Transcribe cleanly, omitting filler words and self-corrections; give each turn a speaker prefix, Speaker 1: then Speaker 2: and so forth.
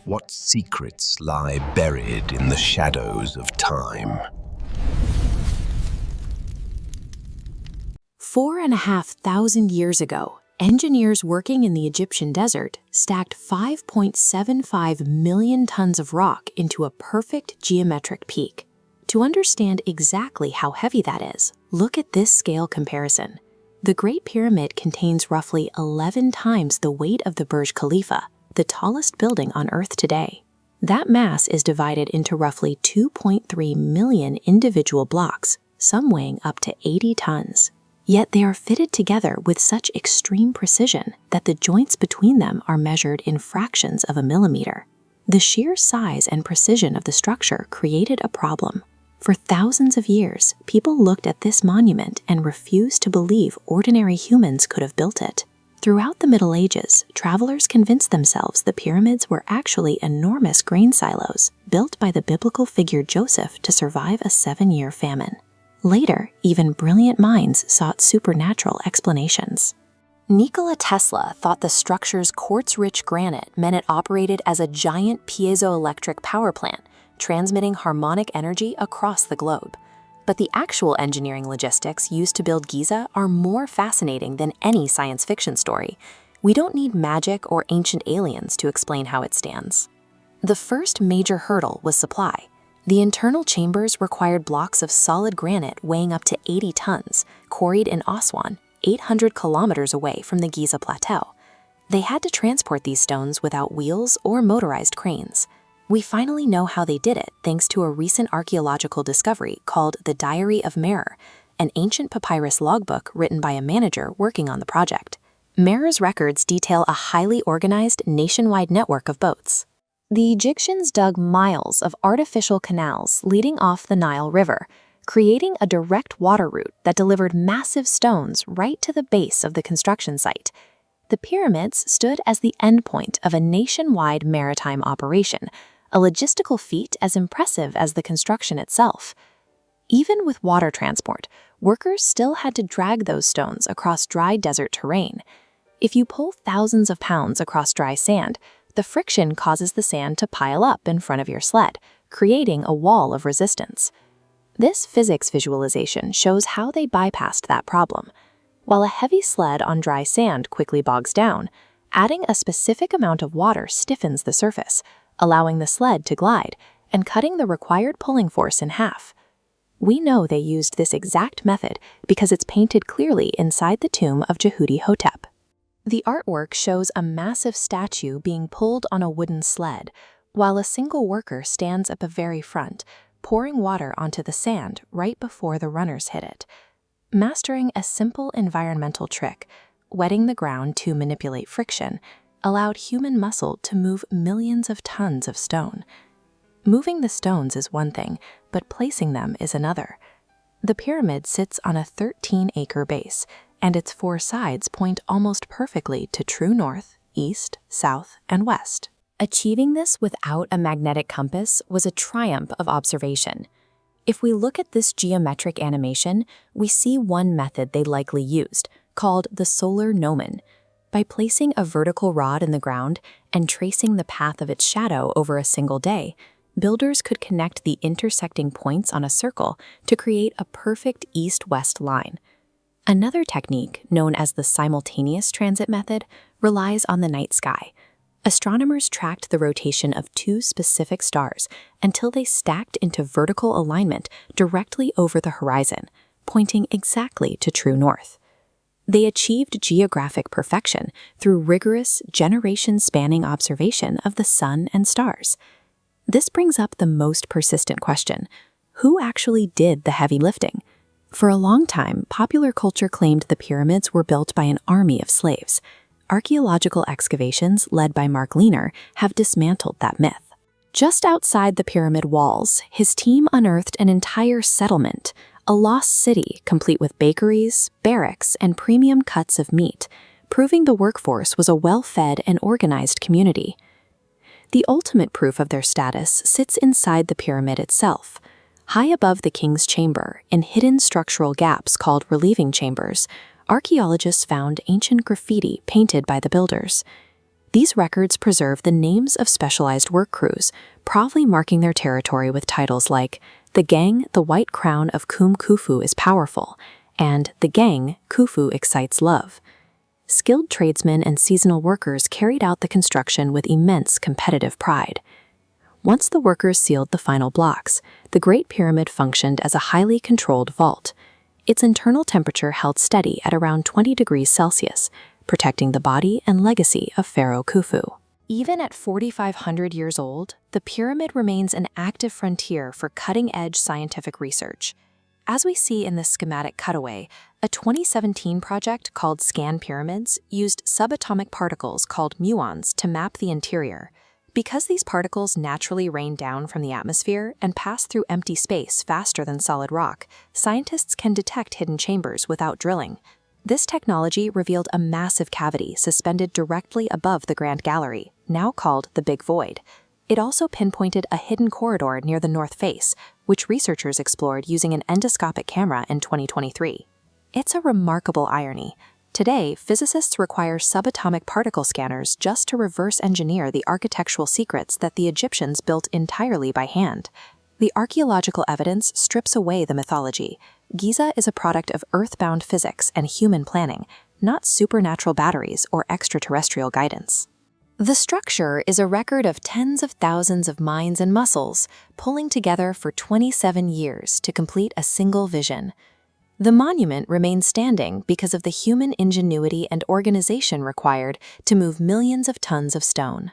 Speaker 1: What secrets lie buried in the shadows of time?
Speaker 2: 4,500 years ago, engineers working in the Egyptian desert stacked 5.75 million tons of rock into a perfect geometric peak. To understand exactly how heavy that is, look at this scale comparison. The Great Pyramid contains roughly 11 times the weight of the Burj Khalifa, the tallest building on Earth today. That mass is divided into roughly 2.3 million individual blocks, some weighing up to 80 tons. Yet they are fitted together with such extreme precision that the joints between them are measured in fractions of a millimeter. The sheer size and precision of the structure created a problem. For thousands of years, people looked at this monument and refused to believe ordinary humans could have built it. Throughout the Middle Ages, travelers convinced themselves the pyramids were actually enormous grain silos built by the biblical figure Joseph to survive a 7-year famine. Later, even brilliant minds sought supernatural explanations. Nikola Tesla thought the structure's quartz-rich granite meant it operated as a giant piezoelectric power plant, transmitting harmonic energy across the globe. But the actual engineering logistics used to build Giza are more fascinating than any science fiction story. We don't need magic or ancient aliens to explain how it stands. The first major hurdle was supply. The internal chambers required blocks of solid granite weighing up to 80 tons, quarried in Aswan, 800 kilometers away from the Giza Plateau. They had to transport these stones without wheels or motorized cranes. We finally know how they did it thanks to a recent archaeological discovery called the Diary of Merer, an ancient papyrus logbook written by a manager working on the project. Merer's records detail a highly organized nationwide network of boats. The Egyptians dug miles of artificial canals leading off the Nile River, creating a direct water route that delivered massive stones right to the base of the construction site. The pyramids stood as the endpoint of a nationwide maritime operation, a logistical feat as impressive as the construction itself. Even with water transport, workers still had to drag those stones across dry desert terrain. If you pull thousands of pounds across dry sand, the friction causes the sand to pile up in front of your sled, creating a wall of resistance. This physics visualization shows how they bypassed that problem. While a heavy sled on dry sand quickly bogs down, adding a specific amount of water stiffens the surface, allowing the sled to glide and cutting the required pulling force in half. We know they used this exact method because it's painted clearly inside the tomb of Jehuti-Hotep. The artwork shows a massive statue being pulled on a wooden sled, while a single worker stands at the very front, pouring water onto the sand right before the runners hit it. Mastering a simple environmental trick, wetting the ground to manipulate friction, allowed human muscle to move millions of tons of stone. Moving the stones is one thing, but placing them is another. The pyramid sits on a 13-acre base, and its 4 sides point almost perfectly to true north, east, south, and west. Achieving this without a magnetic compass was a triumph of observation. If we look at this geometric animation, we see one method they likely used, called the solar gnomon. By placing a vertical rod in the ground and tracing the path of its shadow over a single day, builders could connect the intersecting points on a circle to create a perfect east-west line. Another technique, known as the simultaneous transit method, relies on the night sky. Astronomers tracked the rotation of 2 specific stars until they stacked into vertical alignment directly over the horizon, pointing exactly to true north. They achieved geographic perfection through rigorous, generation-spanning observation of the sun and stars. This brings up the most persistent question: who actually did the heavy lifting? For a long time, popular culture claimed the pyramids were built by an army of slaves. Archaeological excavations led by Mark Lehner have dismantled that myth. Just outside the pyramid walls, his team unearthed an entire settlement, a lost city complete with bakeries, barracks, and premium cuts of meat, proving the workforce was a well-fed and organized community. The ultimate proof of their status sits inside the pyramid itself. High above the king's chamber, in hidden structural gaps called relieving chambers, archaeologists found ancient graffiti painted by the builders. These records preserve the names of specialized work crews, proudly marking their territory with titles like "The Gang, the White Crown of Khufu is Powerful," and "The Gang, Khufu Excites Love." Skilled tradesmen and seasonal workers carried out the construction with immense competitive pride. Once the workers sealed the final blocks, the Great Pyramid functioned as a highly controlled vault. Its internal temperature held steady at around 20 degrees Celsius, protecting the body and legacy of Pharaoh Khufu. Even at 4,500 years old, the pyramid remains an active frontier for cutting-edge scientific research. As we see in this schematic cutaway, a 2017 project called ScanPyramids used subatomic particles called muons to map the interior. Because these particles naturally rain down from the atmosphere and pass through empty space faster than solid rock, scientists can detect hidden chambers without drilling. This technology revealed a massive cavity suspended directly above the Grand Gallery, now called the Big Void. It also pinpointed a hidden corridor near the north face, which researchers explored using an endoscopic camera in 2023. It's a remarkable irony. Today, physicists require subatomic particle scanners just to reverse engineer the architectural secrets that the Egyptians built entirely by hand. The archaeological evidence strips away the mythology. Giza is a product of earthbound physics and human planning, not supernatural batteries or extraterrestrial guidance. The structure is a record of tens of thousands of minds and muscles, pulling together for 27 years to complete a single vision. The monument remains standing because of the human ingenuity and organization required to move millions of tons of stone.